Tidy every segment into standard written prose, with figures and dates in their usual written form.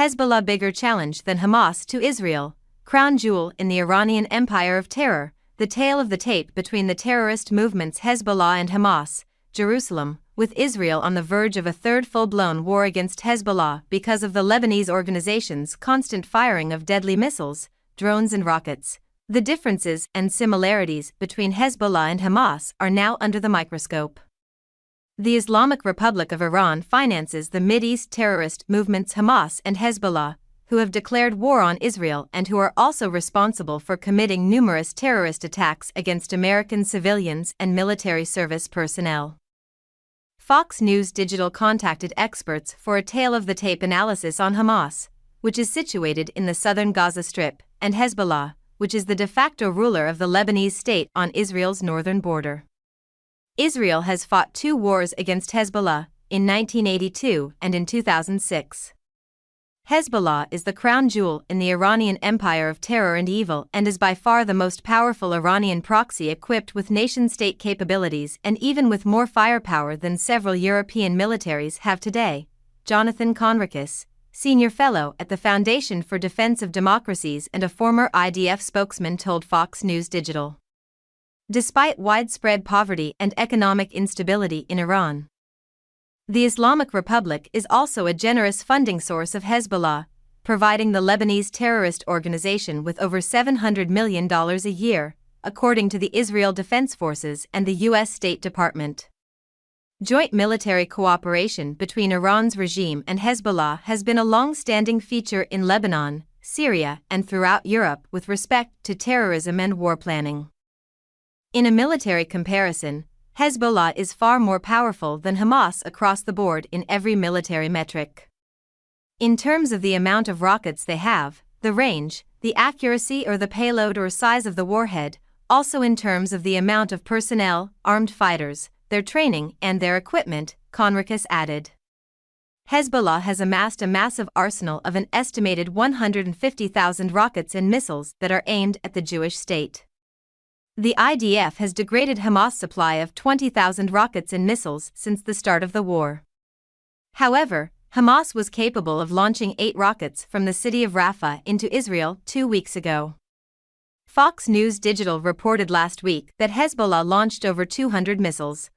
Hezbollah bigger challenge than Hamas to Israel, crown jewel in the Iranian empire of terror, the tale of the tape between the terrorist movements Hezbollah and Hamas, Jerusalem, with Israel on the verge of a third full-blown war against Hezbollah because of the Lebanese organization's constant firing of deadly missiles, drones and rockets. The differences and similarities between Hezbollah and Hamas are now under the microscope. The Islamic Republic of Iran finances the Mideast terrorist movements Hamas and Hezbollah, who have declared war on Israel and who are also responsible for committing numerous terrorist attacks against American civilians and military service personnel. Fox News Digital contacted experts for a tale-of-the-tape analysis on Hamas, which is situated in the southern Gaza Strip, and Hezbollah, which is the de facto ruler of the Lebanese state on Israel's northern border. Israel has fought 2 wars against Hezbollah, in 1982 and in 2006. Hezbollah is the crown jewel in the Iranian empire of terror and evil and is by far the most powerful Iranian proxy equipped with nation-state capabilities and even with more firepower than several European militaries have today. Jonathan Conricus, senior fellow at the Foundation for Defense of Democracies and a former IDF spokesman, told Fox News Digital. Despite widespread poverty and economic instability in Iran, the Islamic Republic is also a generous funding source of Hezbollah, providing the Lebanese terrorist organization with over $700 million a year, according to the Israel Defense Forces and the U.S. State Department. Joint military cooperation between Iran's regime and Hezbollah has been a long-standing feature in Lebanon, Syria, and throughout Europe with respect to terrorism and war planning. In a military comparison, Hezbollah is far more powerful than Hamas across the board in every military metric. In terms of the amount of rockets they have, the range, the accuracy or the payload or size of the warhead, also in terms of the amount of personnel, armed fighters, their training and their equipment, Conricus added. Hezbollah has amassed a massive arsenal of an estimated 150,000 rockets and missiles that are aimed at the Jewish state. The IDF has degraded Hamas' supply of 20,000 rockets and missiles since the start of the war. However, Hamas was capable of launching 8 rockets from the city of Rafah into Israel 2 weeks ago. Fox News Digital reported last week that Hezbollah launched over 200 missiles,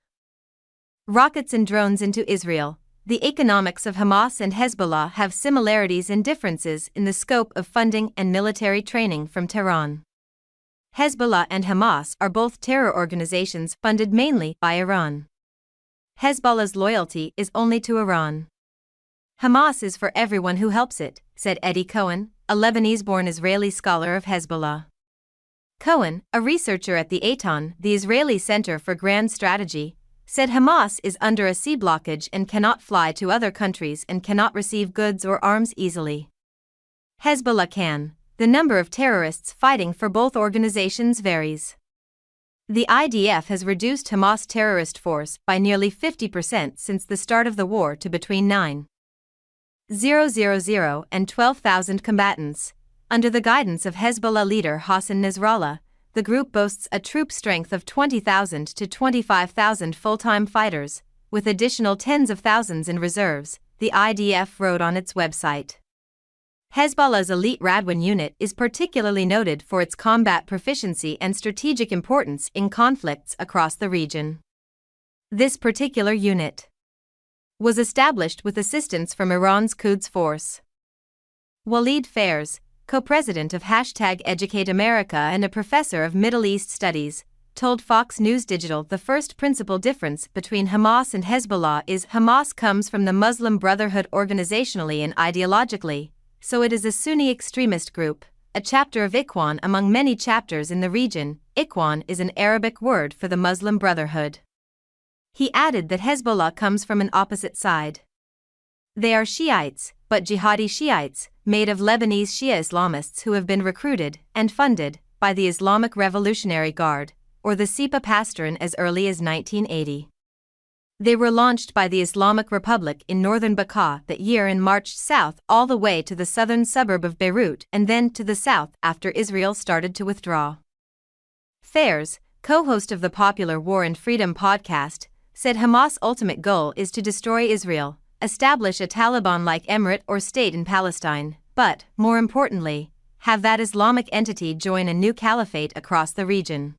rockets and drones into Israel. The economics of Hamas and Hezbollah have similarities and differences in the scope of funding and military training from Tehran. Hezbollah and Hamas are both terror organizations funded mainly by Iran. Hezbollah's loyalty is only to Iran. Hamas is for everyone who helps it, said Eddie Cohen, a Lebanese-born Israeli scholar of Hezbollah. Cohen, a researcher at the Eitan, the Israeli Center for Grand Strategy, said Hamas is under a sea blockage and cannot fly to other countries and cannot receive goods or arms easily. Hezbollah can. The number of terrorists fighting for both organizations varies. The IDF has reduced Hamas' terrorist force by nearly 50% since the start of the war to between 9,000 and 12,000 combatants. Under the guidance of Hezbollah leader Hassan Nasrallah, the group boasts a troop strength of 20,000 to 25,000 full-time fighters, with additional tens of thousands in reserves, the IDF wrote on its website. Hezbollah's elite Radwan unit is particularly noted for its combat proficiency and strategic importance in conflicts across the region. This particular unit was established with assistance from Iran's Quds Force. Walid Fairs, co-president of #Educate America and a professor of Middle East Studies, told Fox News Digital the first principal difference between Hamas and Hezbollah is Hamas comes from the Muslim Brotherhood organizationally and ideologically, so it is a Sunni extremist group, a chapter of Ikhwan among many chapters in the region. Ikhwan is an Arabic word for the Muslim Brotherhood. He added that Hezbollah comes from an opposite side. They are Shiites, but jihadi Shiites, made of Lebanese Shia Islamists who have been recruited and funded by the Islamic Revolutionary Guard, or the Sipa Pashtun, as early as 1980. They were launched by the Islamic Republic in northern Bekaa that year and marched south all the way to the southern suburb of Beirut and then to the south after Israel started to withdraw. Fairs, co-host of the popular War and Freedom podcast, said Hamas' ultimate goal is to destroy Israel, establish a Taliban-like emirate or state in Palestine, but, more importantly, have that Islamic entity join a new caliphate across the region.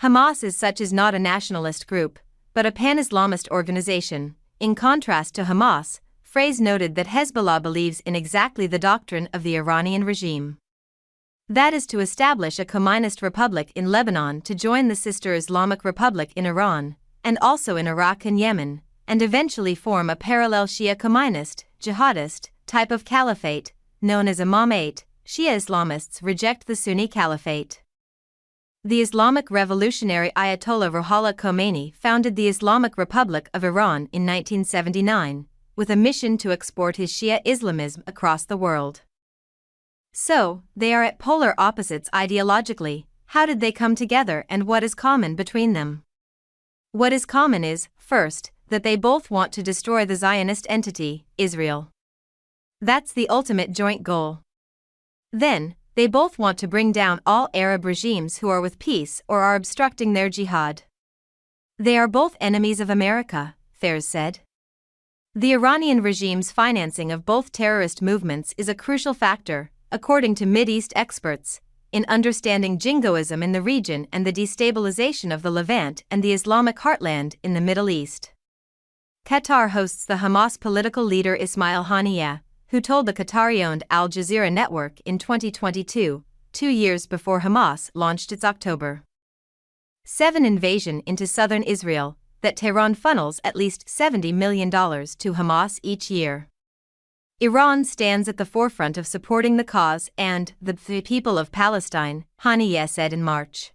Hamas as such is not a nationalist group, but a pan-Islamist organization. In contrast to Hamas, Phrase noted that Hezbollah believes in exactly the doctrine of the Iranian regime. That is to establish a communist republic in Lebanon to join the sister Islamic Republic in Iran, and also in Iraq and Yemen, and eventually form a parallel Shia communist, jihadist, type of caliphate, known as Imamate. Shia Islamists reject the Sunni caliphate. The Islamic revolutionary Ayatollah Ruhollah Khomeini founded the Islamic Republic of Iran in 1979, with a mission to export his Shia Islamism across the world. So, they are at polar opposites ideologically. How did they come together and what is common between them? What is common is, first, that they both want to destroy the Zionist entity, Israel. That's the ultimate joint goal. Then, they both want to bring down all Arab regimes who are with peace or are obstructing their jihad. They are both enemies of America, Phares said. The Iranian regime's financing of both terrorist movements is a crucial factor, according to Mideast experts, in understanding jingoism in the region and the destabilization of the Levant and the Islamic heartland in the Middle East. Qatar hosts the Hamas political leader Ismail Haniyeh, who told the Qatari-owned Al Jazeera network in 2022, 2 years before Hamas launched its October 7 invasion into southern Israel, that Tehran funnels at least $70 million to Hamas each year. Iran stands at the forefront of supporting the cause and the people of Palestine, Haniyeh said in March.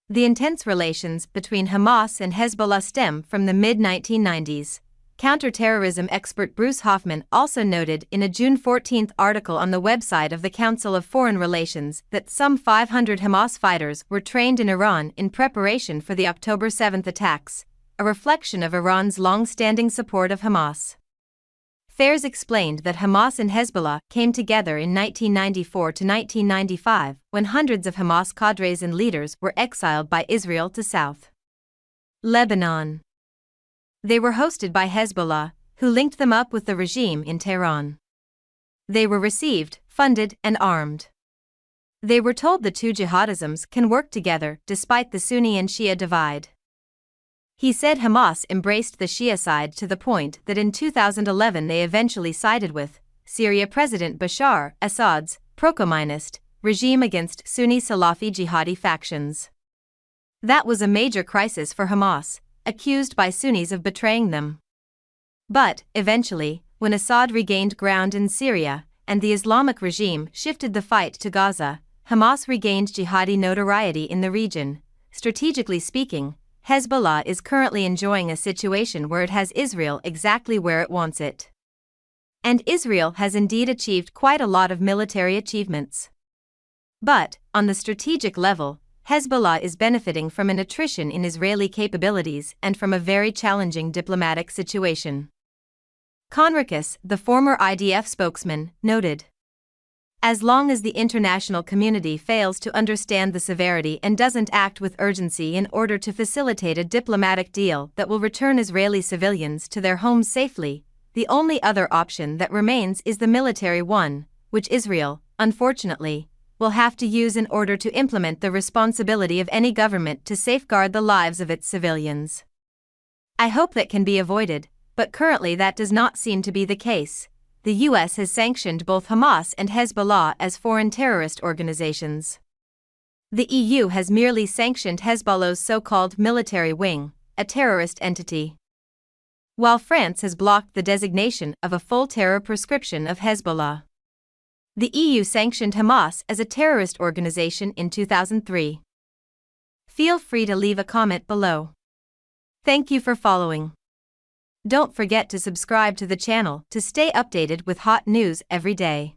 The intense relations between Hamas and Hezbollah stem from the mid-1990s. Counterterrorism expert Bruce Hoffman also noted in a June 14 article on the website of the Council of Foreign Relations that some 500 Hamas fighters were trained in Iran in preparation for the October 7 attacks, a reflection of Iran's long-standing support of Hamas. Phares explained that Hamas and Hezbollah came together in 1994 to 1995 when hundreds of Hamas cadres and leaders were exiled by Israel to South Lebanon. They were hosted by Hezbollah, who linked them up with the regime in Tehran. They were received, funded, and armed. They were told the two jihadisms can work together despite the Sunni and Shia divide. He said Hamas embraced the Shia side to the point that in 2011 they eventually sided with Syria President Bashar Assad's pro-communist regime against Sunni Salafi jihadi factions. That was a major crisis for Hamas, accused by Sunnis of betraying them. But, eventually, when Assad regained ground in Syria and the Islamic regime shifted the fight to Gaza, Hamas regained jihadi notoriety in the region. Strategically speaking, Hezbollah is currently enjoying a situation where it has Israel exactly where it wants it. And Israel has indeed achieved quite a lot of military achievements. But, on the strategic level, Hezbollah is benefiting from an attrition in Israeli capabilities and from a very challenging diplomatic situation. Conricus, the former IDF spokesman, noted. As long as the international community fails to understand the severity and doesn't act with urgency in order to facilitate a diplomatic deal that will return Israeli civilians to their homes safely, the only other option that remains is the military one, which Israel, unfortunately, will have to use in order to implement the responsibility of any government to safeguard the lives of its civilians. I hope that can be avoided, but currently that does not seem to be the case. The U.S. has sanctioned both Hamas and Hezbollah as foreign terrorist organizations. The EU has merely sanctioned Hezbollah's so-called military wing, a terrorist entity. While France has blocked the designation of a full terror prescription of Hezbollah. The EU sanctioned Hamas as a terrorist organization in 2003. Feel free to leave a comment below. Thank you for following. Don't forget to subscribe to the channel to stay updated with hot news every day.